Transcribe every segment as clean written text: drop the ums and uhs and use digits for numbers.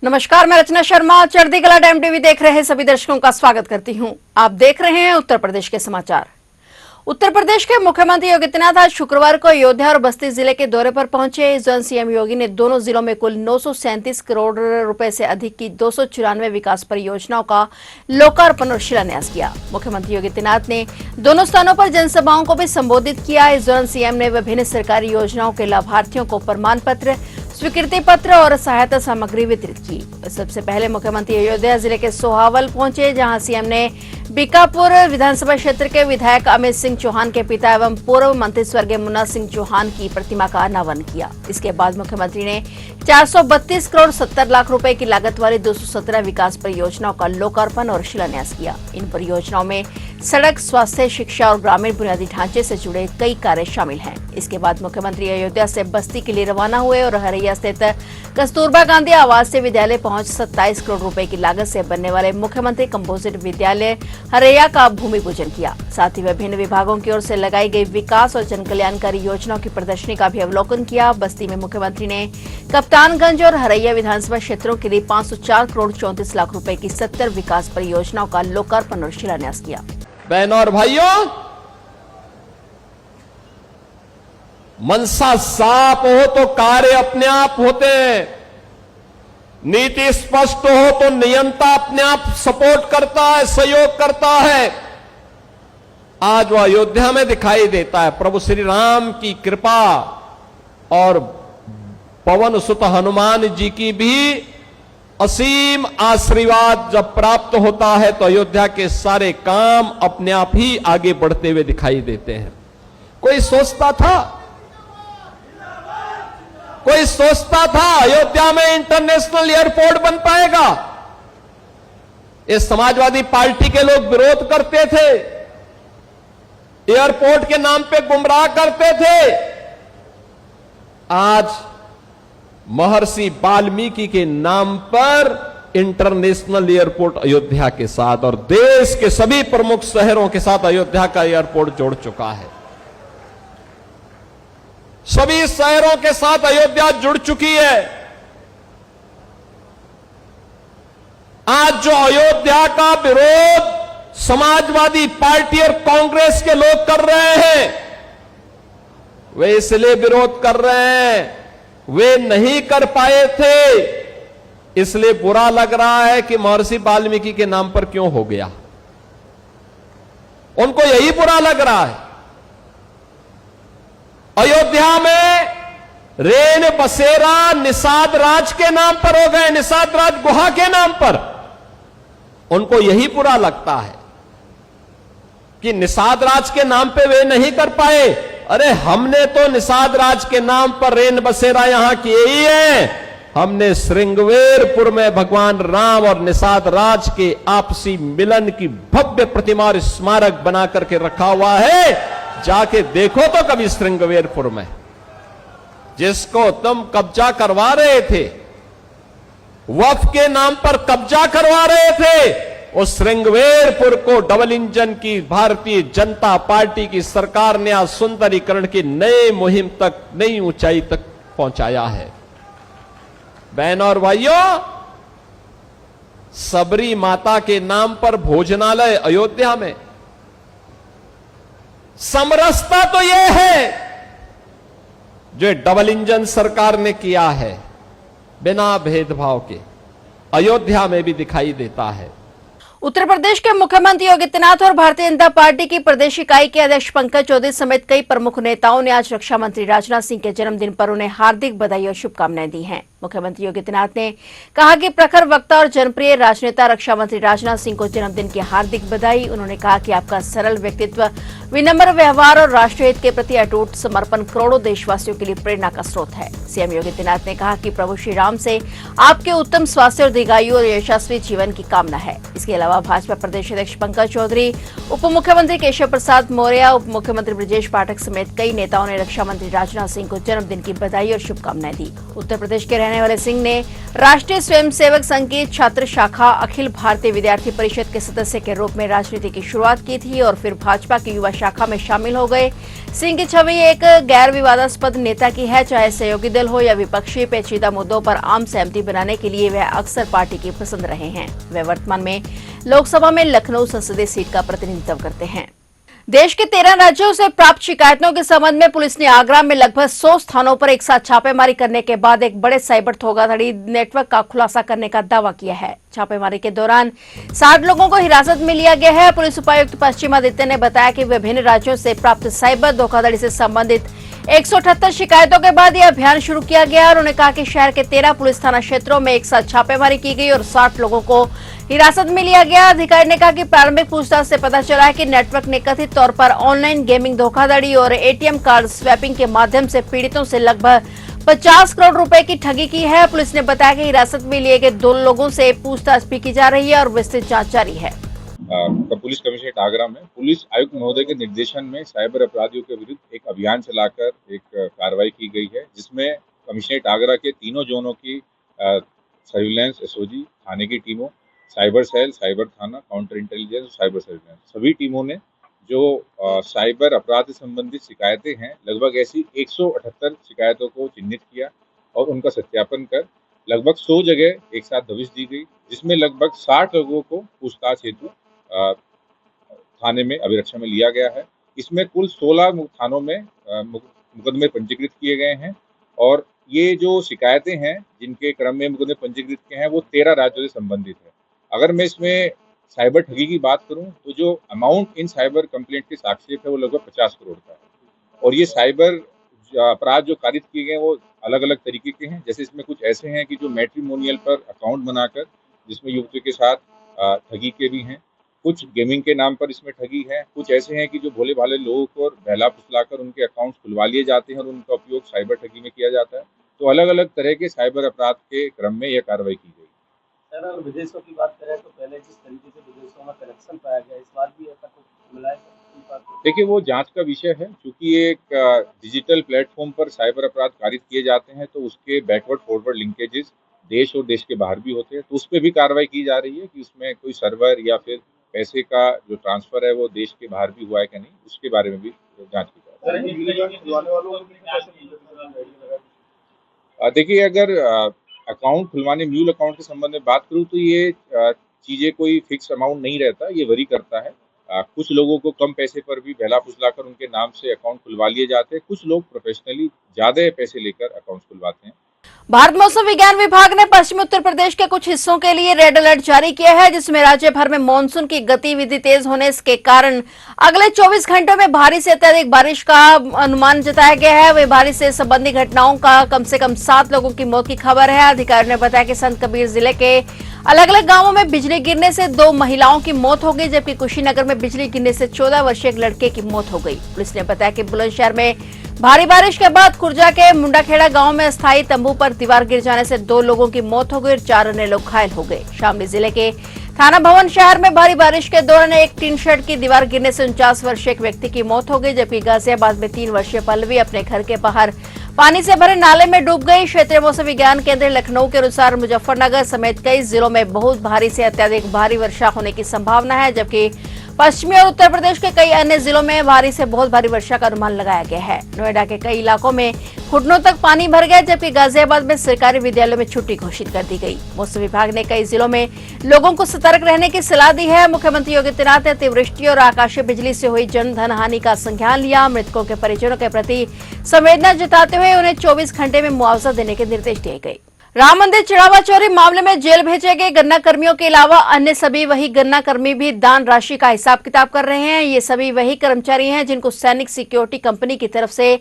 नमस्कार, मैं रचना शर्मा चढ़ती कला टाइम टीवी देख रहे सभी दर्शकों का स्वागत करती हूं। आप देख रहे हैं उत्तर प्रदेश के समाचार। उत्तर प्रदेश के मुख्यमंत्री योगी आदित्यनाथ आज शुक्रवार को अयोध्या और बस्ती जिले के दौरे पर पहुंचे। इस दौरान सीएम योगी ने दोनों जिलों में कुल 937 करोड़ रुपए से अधिक की 294 विकास परियोजनाओं का लोकार्पण और शिलान्यास किया। मुख्यमंत्री योगी आदित्यनाथ ने दोनों स्थानों पर जनसभाओं को भी संबोधित किया। इस दौरान सीएम ने विभिन्न सरकारी योजनाओं के लाभार्थियों को प्रमाण पत्र, स्वीकृति पत्र और सहायता सामग्री वितरित की। सबसे पहले मुख्यमंत्री अयोध्या जिले के सोहावल पहुंचे, जहां सीएम ने बीकापुर विधानसभा क्षेत्र के विधायक अमित सिंह चौहान के पिता एवं पूर्व मंत्री स्वर्गीय मुन्ना सिंह चौहान की प्रतिमा का अनावरण किया। इसके बाद मुख्यमंत्री ने 432 करोड़ 70 लाख रुपए की लागत वाली 217 विकास परियोजनाओं का लोकार्पण और शिलान्यास किया। इन परियोजनाओं में सड़क, स्वास्थ्य, शिक्षा और ग्रामीण बुनियादी ढांचे से जुड़े कई कार्य शामिल हैं। इसके बाद मुख्यमंत्री अयोध्या से बस्ती के लिए रवाना हुए और हरैया स्थित कस्तूरबा गांधी आवासीय विद्यालय पहुंच 27 करोड़ रुपए की लागत से बनने वाले मुख्यमंत्री कंपोजिट विद्यालय हरैया का भूमि पूजन किया। साथ ही विभिन्न विभागों की ओर से लगाई गई विकास और जनकल्याणकारी योजनाओं की प्रदर्शनी का भी अवलोकन किया। बस्ती में मुख्यमंत्री ने कप्तानगंज और हरैया विधानसभा क्षेत्रों के लिए 504 करोड़ 34 लाख रुपए की 70 विकास परियोजनाओं का लोकार्पण और शिलान्यास किया। बहनों और भाइयों, मनसा साफ हो तो कार्य अपने आप होते हैं, नीति स्पष्ट हो तो नियंता अपने आप सपोर्ट करता है, सहयोग करता है। आज वह अयोध्या में दिखाई देता है। प्रभु श्री राम की कृपा और पवन सुत हनुमान जी की भी असीम आशीर्वाद जब प्राप्त होता है तो अयोध्या के सारे काम अपने आप ही आगे बढ़ते हुए दिखाई देते हैं। कोई सोचता था अयोध्या में इंटरनेशनल एयरपोर्ट बन पाएगा? इस समाजवादी पार्टी के लोग विरोध करते थे, एयरपोर्ट के नाम पे गुमराह करते थे। आज महर्षि वाल्मीकि के नाम पर इंटरनेशनल एयरपोर्ट अयोध्या के साथ और देश के सभी प्रमुख शहरों के साथ अयोध्या का एयरपोर्ट जोड़ चुका है। सभी शहरों के साथ अयोध्या जुड़ चुकी है। आज जो अयोध्या का विरोध समाजवादी पार्टी और कांग्रेस के लोग कर रहे हैं, वे इसलिए विरोध कर रहे हैं, वे नहीं कर पाए थे, इसलिए बुरा लग रहा है कि महर्षि वाल्मीकि के नाम पर क्यों हो गया। उनको यही बुरा लग रहा है। अयोध्या में रेन बसेरा निषाद राज के नाम पर हो गए, निषाद राज गुहा के नाम पर। उनको यही बुरा लगता है कि निषाद राज के नाम पे वे नहीं कर पाए। अरे हमने तो निषाद राज के नाम पर रेन बसेरा यहां किए ही है। हमने श्रृंगवेरपुर में भगवान राम और निषाद राज के आपसी मिलन की भव्य प्रतिमा और स्मारक बना करके रखा हुआ है। जाके देखो तो कभी श्रृंगवेरपुर में, जिसको तुम कब्जा करवा रहे थे, वक्फ के नाम पर कब्जा करवा रहे थे, उस श्रृंगवेरपुर को डबल इंजन की भारतीय जनता पार्टी की सरकार ने आज सुंदरीकरण की नई मुहिम तक, नई ऊंचाई तक पहुंचाया है। बहनों और भाइयों, सबरी माता के नाम पर भोजनालय अयोध्या में। समरसता तो यह है जो डबल इंजन सरकार ने किया है, बिना भेदभाव के अयोध्या में भी दिखाई देता है। उत्तर प्रदेश के मुख्यमंत्री योगी आदित्यनाथ और भारतीय जनता पार्टी की प्रदेश इकाई के अध्यक्ष पंकज चौधरी समेत कई प्रमुख नेताओं ने आज रक्षा मंत्री राजनाथ सिंह के जन्मदिन पर उन्हें हार्दिक बधाई और शुभकामनाएं दी हैं। मुख्यमंत्री योगी आदित्यनाथ ने कहा कि प्रखर वक्ता और जनप्रिय राजनेता रक्षा मंत्री राजनाथ सिंह को जन्मदिन की हार्दिक बधाई। उन्होंने कहा कि आपका सरल व्यक्तित्व, विनम्र व्यवहार और राष्ट्रहित के प्रति अटूट समर्पण करोड़ों देशवासियों के लिए प्रेरणा का स्रोत है। सीएम योगी आदित्यनाथ ने कहा कि प्रभु श्री राम से आपके उत्तम स्वास्थ्य और दीर्घायु और यशस्वी जीवन की कामना है। इसके अलावा अलावा भाजपा प्रदेश अध्यक्ष पंकज चौधरी, उप मुख्यमंत्री केशव प्रसाद मौर्य, उप मुख्यमंत्री ब्रजेश पाठक समेत कई नेताओं ने रक्षा मंत्री राजनाथ सिंह को जन्मदिन की बधाई और शुभकामनाएं दी। उत्तर प्रदेश के रहने वाले सिंह ने राष्ट्रीय स्वयंसेवक संघ की छात्र शाखा अखिल भारतीय विद्यार्थी परिषद के सदस्य के रूप में राजनीति की शुरुआत की थी और फिर भाजपा की युवा शाखा में शामिल हो गए। सिंह की छवि एक गैर विवादास्पद नेता की है। चाहे सहयोगी दल हो या विपक्षी, पेचीदा मुद्दों पर आम सहमति बनाने के लिए वह अक्सर पार्टी की पसंद रहे हैं। वे वर्तमान में लोकसभा में लखनऊ संसदीय सीट का प्रतिनिधित्व करते हैं। देश के 13 राज्यों से प्राप्त शिकायतों के संबंध में पुलिस ने आगरा में लगभग 100 स्थानों पर एक साथ छापेमारी करने के बाद एक बड़े साइबर धोखाधड़ी नेटवर्क का खुलासा करने का दावा किया है। छापेमारी के दौरान 60 लोगों को हिरासत में लिया गया है। पुलिस उपायुक्त पश्चिमादित्य ने बताया कि विभिन्न राज्यों से प्राप्त साइबर धोखाधड़ी से संबंधित 178 शिकायतों के बाद यह अभियान शुरू किया गया और उन्होंने कहा कि शहर के 13 पुलिस थाना क्षेत्रों में एक साथ छापेमारी की गई और 60 लोगों को हिरासत में लिया गया। अधिकारी ने कहा कि प्रारंभिक पूछताछ से पता चला है कि नेटवर्क ने कथित तौर पर ऑनलाइन गेमिंग धोखाधड़ी और एटीएम कार्ड स्वैपिंग के माध्यम से पीड़ितों से लगभग 50 करोड़ रुपए की ठगी की है। पुलिस ने बताया कि हिरासत में लिए गए 2 लोगों से पूछताछ भी की जा रही है और विस्तृत जांच जारी है। पुलिस कमिश्नरेट आगरा में पुलिस आयुक्त महोदय के निर्देशन में साइबर अपराधियों के विरुद्ध एक अभियान चलाकर एक कार्रवाई की गई है, जिसमें कमिश्नरेट आगरा के तीनों जोनों की सर्विलांस एसओजी थाने की टीमों, साइबर सेल, साइबर थाना, काउंटर इंटेलिजेंस और साइबर सर्विलांस सभी टीमों ने जो साइबर अपराध से संबंधित शिकायतें हैं, लगभग ऐसी 178 शिकायतों को चिन्हित किया और उनका सत्यापन कर लगभग 100 जगह एक साथ दबिश दी गई, जिसमें लगभग 60 लोगों को पूछताछ हेतु थाने में अभिरक्षा में लिया गया है। इसमें कुल 16 थानों में मुकदमे पंजीकृत किए गए हैं और ये जो शिकायतें हैं जिनके क्रम में मुकदमे पंजीकृत किए हैं वो 13 राज्यों से संबंधित है। अगर मैं इसमें साइबर ठगी की बात करूं तो जो अमाउंट इन साइबर कंप्लेंट के साक्ष्य है वो लगभग 50 करोड़ का है और ये साइबर अपराध जो कारित किए गए वो अलग अलग तरीके के हैं। जैसे इसमें कुछ ऐसे हैं कि जो मैट्रिमोनियल पर अकाउंट बनाकर जिसमें युवतियों के साथ ठगी के भी हैं, कुछ गेमिंग के नाम पर इसमें ठगी है, कुछ ऐसे हैं कि जो भोले भाले लोगों को बहला फुसलाकर उनके अकाउंट्स खुलवा लिए जाते हैं और उनका उपयोग साइबर ठगी में किया जाता है। तो अलग अलग तरह के साइबर अपराध के क्रम में यह कार्रवाई की गई। सर, अगर विदेशों की बात करें तो पहले जिस तरीके से विदेशों में कनेक्शन पाया गया, इस बार भी ऐसा कुछ मिला है? देखिए, वो जांच का विषय है। क्योंकि एक डिजिटल प्लेटफॉर्म पर साइबर अपराध कारित किए जाते हैं तो उसके बैकवर्ड फॉरवर्ड लिंकेजेस देश और देश के बाहर भी होते हैं, तो उस पर भी कार्रवाई की जा रही है कि उसमें कोई सर्वर या फिर पैसे का जो ट्रांसफर है वो देश के बाहर भी हुआ है कि नहीं, उसके बारे में भी जांच की जा रही है। देखिए, अगर अकाउंट खुलवाने म्यूल अकाउंट के संबंध में बात करूं तो ये चीजें कोई फिक्स अमाउंट नहीं रहता, ये वरी करता है। कुछ लोगों को कम पैसे पर भी बहला फुसलाकर उनके नाम से अकाउंट खुलवा लिए जाते हैं, कुछ लोग प्रोफेशनली ज्यादा पैसे लेकर अकाउंट खुलवाते हैं। भारत मौसम विज्ञान विभाग ने पश्चिमी उत्तर प्रदेश के कुछ हिस्सों के लिए रेड अलर्ट जारी किया है, जिसमें राज्य भर में मानसून की गतिविधि तेज होने के कारण अगले 24 घंटों में भारी से अत्यधिक बारिश का अनुमान जताया गया है। वही बारिश से संबंधित घटनाओं का कम से कम 7 लोगों की मौत की खबर है। अधिकारियों ने बताया कि संत कबीर जिले के अलग अलग गांवों में बिजली गिरने से 2 महिलाओं की मौत हो गई, जबकि कुशीनगर में बिजली गिरने से 14 वर्षीय एक लड़के की मौत हो गई। पुलिस ने बताया कि बुलंदशहर में भारी बारिश के बाद खुर्जा के मुंडाखेड़ा गांव में अस्थायी तंबू पर दीवार गिर जाने से 2 लोगों की मौत हो गई और 4 अन्य लोग घायल हो गए। शामली जिले के थाना भवन शहर में भारी बारिश के दौरान एक टीन शेड की दीवार गिरने से 49 वर्षीय एक व्यक्ति की मौत हो गई, जबकि गाजियाबाद में 3 वर्षीय पल्लवी अपने घर के बाहर पानी से भरे नाले में डूब गई। क्षेत्रीय मौसम विज्ञान केंद्र लखनऊ के अनुसार मुजफ्फरनगर समेत कई जिलों में बहुत भारी से अत्यधिक भारी वर्षा होने की संभावना है, जबकि पश्चिमी और उत्तर प्रदेश के कई अन्य जिलों में भारी से बहुत भारी वर्षा का अनुमान लगाया गया है। नोएडा के कई इलाकों में घुटनों तक पानी भर गया, जबकि गाजियाबाद में सरकारी विद्यालयों में छुट्टी घोषित कर दी गई। मौसम विभाग ने कई जिलों में लोगों को सतर्क रहने की सलाह दी है। मुख्यमंत्री योगी आदित्यनाथ ने अतिवृष्टि और आकाशीय बिजली से हुई जन धन हानि का संज्ञान लिया। मृतकों के परिजनों के प्रति संवेदना जताते हुए उन्हें 24 घंटे में मुआवजा देने के निर्देश दिए गए। राम मंदिर चढ़ावा चोरी मामले में जेल भेजे गए गन्ना कर्मियों के अलावा अन्य सभी वही गन्ना कर्मी भी दान राशि का हिसाब किताब कर रहे हैं। ये सभी वही कर्मचारी हैं जिनको सैनिक सिक्योरिटी कंपनी की तरफ से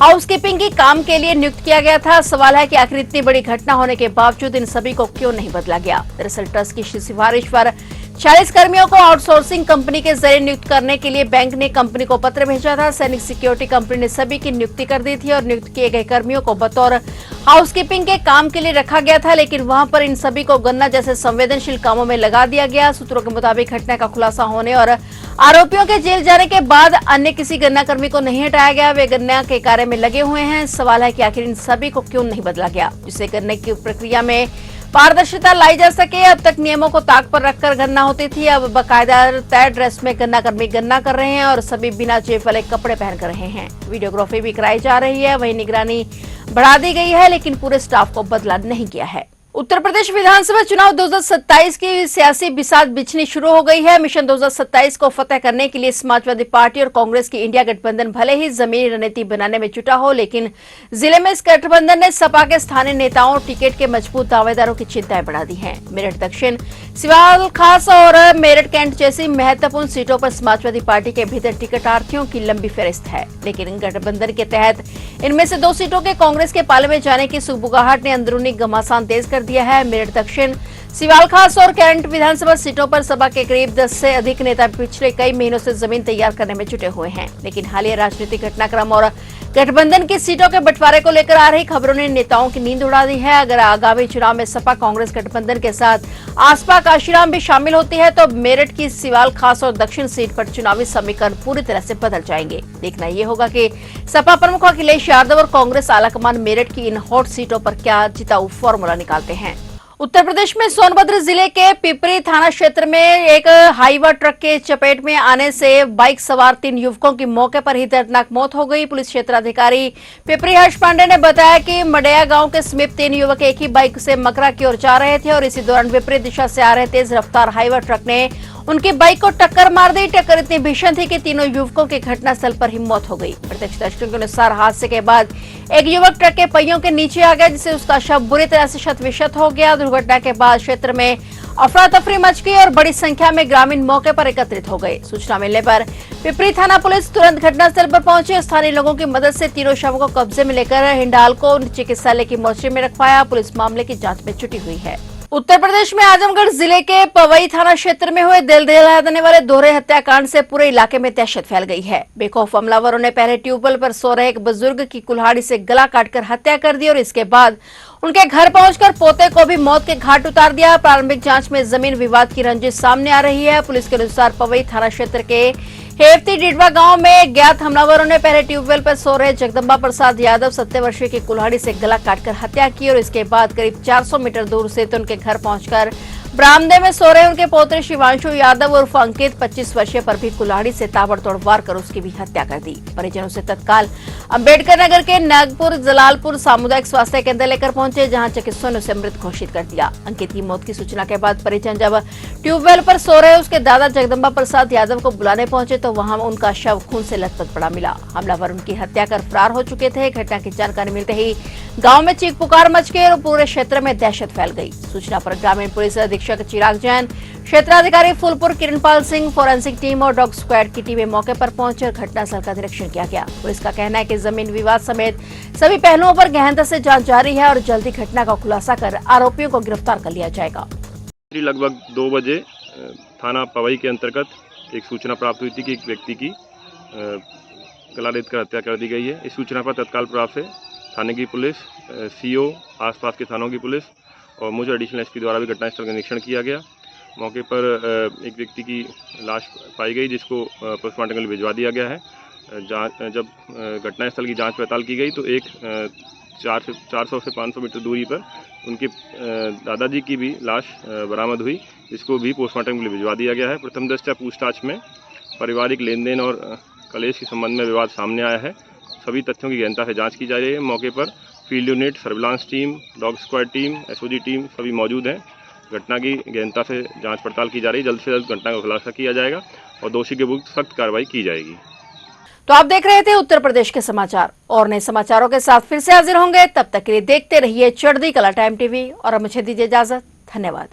हाउसकीपिंग के काम के लिए नियुक्त किया गया था। सवाल है कि आखिर इतनी बड़ी घटना होने के बावजूद इन सभी को क्यों नहीं बदला गया। दरअसल ट्रस्ट की सिफारिश पर 40 कर्मियों को आउटसोर्सिंग कंपनी के जरिए नियुक्त करने के लिए बैंक ने कंपनी को पत्र भेजा था। सैनिक सिक्योरिटी कंपनी ने सभी की नियुक्ति कर दी थी और नियुक्त किए गए कर्मियों को बतौर हाउसकीपिंग के काम के लिए रखा गया था, लेकिन वहां पर इन सभी को गन्ना जैसे संवेदनशील कामों में लगा दिया गया। सूत्रों के मुताबिक घटना का खुलासा होने और आरोपियों के जेल जाने के बाद अन्य किसी गन्ना कर्मी को नहीं हटाया गया। वे गन्ना के कार्य में लगे हुए हैं। सवाल है कि आखिर इन सभी को क्यों नहीं बदला गया, जिससे गन्ने की प्रक्रिया में पारदर्शिता लाई जा सके। अब तक नियमों को ताक पर रखकर गन्ना होती थी, अब बाकायदा तय ड्रेस में गन्ना कर्मी गन्ना कर रहे हैं और सभी बिना जेब वाले कपड़े पहन कर रहे हैं। वीडियोग्राफी भी कराई जा रही है, वहीं निगरानी बढ़ा दी गई है, लेकिन पूरे स्टाफ को बदला नहीं गया है। उत्तर प्रदेश विधानसभा चुनाव 2027 की सियासी बिसात बिछनी शुरू हो गई है। मिशन 2027 को फतेह करने के लिए समाजवादी पार्टी और कांग्रेस की इंडिया गठबंधन भले ही जमीनी रणनीति बनाने में जुटा हो, लेकिन जिले में इस गठबंधन ने सपा के स्थानीय नेताओं और टिकट के मजबूत दावेदारों की चिंताएं बढ़ा दी हैं। मेरठ दक्षिण, सिवाल खास और मेरठ कैंट जैसी महत्वपूर्ण सीटों पर समाजवादी पार्टी के भीतर टिकटार्थियों की लंबी फहरिस्त है, लेकिन गठबंधन के तहत इनमें से 2 सीटों के कांग्रेस के पाले में जाने की सुगबुगाहट ने अंदरूनी घमासान तेज कर दिया है। मेरठ दक्षिण, सिवाल खास और कैंट विधानसभा सीटों पर सपा के करीब 10 से अधिक नेता पिछले कई महीनों से जमीन तैयार करने में जुटे हुए हैं, लेकिन हालिया राजनीतिक घटनाक्रम और गठबंधन की सीटों के बंटवारे को लेकर आ रही खबरों ने नेताओं की नींद उड़ा दी है। अगर आगामी चुनाव में सपा कांग्रेस गठबंधन के साथ आसपा काशीराम भी शामिल होती है तो मेरठ की सिवाल खास और दक्षिण सीट पर चुनावी समीकरण पूरी तरह से बदल जाएंगे। देखना ये होगा कि सपा प्रमुख अखिलेश यादव और कांग्रेस आलाकमान मेरठ की इन हॉट सीटों पर क्या जिताऊ फॉर्मूला निकालते हैं। उत्तर प्रदेश में सोनभद्र जिले के पिपरी थाना क्षेत्र में एक हाईवा ट्रक के चपेट में आने से बाइक सवार 3 युवकों की मौके पर ही दर्दनाक मौत हो गई। पुलिस क्षेत्राधिकारी पिपरी हर्ष पांडे ने बताया कि मडैया गांव के समीप 3 युवक एक ही बाइक से मकरा की ओर जा रहे थे और इसी दौरान विपरीत दिशा से आ रहे तेज रफ्तार हाईवा ट्रक ने उनकी बाइक को टक्कर मार दी। टक्कर इतनी भीषण थी कि तीनों युवकों की घटनास्थल पर ही मौत हो गई। प्रत्यक्षदर्शियों के अनुसार हादसे के बाद एक युवक ट्रक के पहियों के नीचे आ गया, जिससे उसका शव बुरी तरह से क्षत-विक्षत हो गया। दुर्घटना के बाद क्षेत्र में अफरा तफरी मच गई और बड़ी संख्या में ग्रामीण मौके पर एकत्रित हो गए। सूचना मिलने पर पिपरी थाना पुलिस तुरंत घटनास्थल पर पहुंची। स्थानीय लोगों की मदद से तीनों शवों को कब्जे में लेकर हिंडाल को चिकित्सालय की मोर्चरी में रखवाया। पुलिस मामले की जांच में जुटी हुई है। उत्तर प्रदेश में आजमगढ़ जिले के पवई थाना क्षेत्र में हुए दिल दहला देने वाले दोहरे हत्याकांड से पूरे इलाके में दहशत फैल गई है। बेखौफ हमलावरों ने पहले ट्यूबवेल पर सो रहे एक बुजुर्ग की कुल्हाड़ी से गला काटकर हत्या कर दी और इसके बाद उनके घर पहुंचकर पोते को भी मौत के घाट उतार दिया। प्रारंभिक जांच में जमीन विवाद की रंजिश सामने आ रही है। पुलिस के अनुसार पवई थाना क्षेत्र के हेवती डिडवा गांव में ज्ञात हमलावरों ने पहले ट्यूबवेल पर सो रहे जगदम्बा प्रसाद यादव 70 वर्षीय की कुल्हाड़ी से गला काटकर हत्या की और इसके बाद करीब 400 मीटर दूर से उनके घर पहुंचकर बरामदे में सो रहे उनके पोते शिवांशु यादव उर्फ अंकित 25 वर्षीय पर भी कुल्हाड़ी से ताबड़तोड़ वार कर उसकी भी हत्या कर दी। परिजनों से तत्काल अंबेडकर नगर के नागपुर जलालपुर सामुदायिक स्वास्थ्य केंद्र लेकर पहुंचे, जहां चिकित्सकों ने उसे मृत घोषित कर दिया। अंकित की मौत की सूचना के बाद परिजन जब ट्यूबवेल पर सो रहे उसके दादा जगदम्बा प्रसाद यादव को बुलाने पहुंचे तो वहां उनका शव खून से लथपथ पड़ा मिला। हमलावर उनकी हत्या कर फरार हो चुके थे। घटना की जानकारी मिलते ही गांव में चीख पुकार मच गई और पूरे क्षेत्र में दहशत फैल गई। सूचना पर ग्रामीण पुलिस अधीक्षक चिराग जैन, क्षेत्राधिकारी फूलपुर किरणपाल सिंह, फोरेंसिक टीम और डॉग स्क्वाड की टीमें मौके पर पहुंचकर घटनास्थल का निरीक्षण किया गया। पुलिस का कहना है कि जमीन विवाद समेत सभी पहलुओं पर गहनता से जांच जारी है और जल्दी घटना का खुलासा कर आरोपियों को गिरफ्तार कर लिया जाएगा। लगभग 2 बजे थाना पवई के अंतर्गत एक सूचना प्राप्त हुई थी कि एक व्यक्ति की गला रेतकर हत्या कर दी गई है। इस सूचना पर तत्काल प्रभाव से थाने की पुलिस, सीओ, आसपास के थानों की पुलिस और मुझे एडिशनल एसपी द्वारा भी घटनास्थल का निरीक्षण किया गया। मौके पर एक व्यक्ति की लाश पाई गई जिसको पोस्टमार्टम के लिए भिजवा दिया गया है। जब घटनास्थल की जांच पड़ताल की गई तो एक 400 से 500 मीटर दूरी पर उनके दादाजी की भी लाश बरामद हुई, जिसको भी पोस्टमार्टम के लिए भिजवा दिया गया है। प्रथम दृष्टया पूछताछ में पारिवारिक लेन देन और कलेश के संबंध में विवाद सामने आया है। सभी तथ्यों की गहनता से जांच की जा रही है। मौके पर field unit, surveillance team, dog squad team, SOG team सभी मौजूद हैं। घटना की गहनता से जांच पड़ताल की जा रही है। जल्द से जल्द घटना का खुलासा किया जाएगा और दोषी के विरुद्ध सख्त कार्रवाई की जाएगी। तो आप देख रहे थे उत्तर प्रदेश के समाचार और नए समाचारों के साथ फिर से हाजिर होंगे। तब तक के लिए देखते रहिए चढ़ती कला टाइम टीवी और मुझे दीजिए इजाजत। धन्यवाद।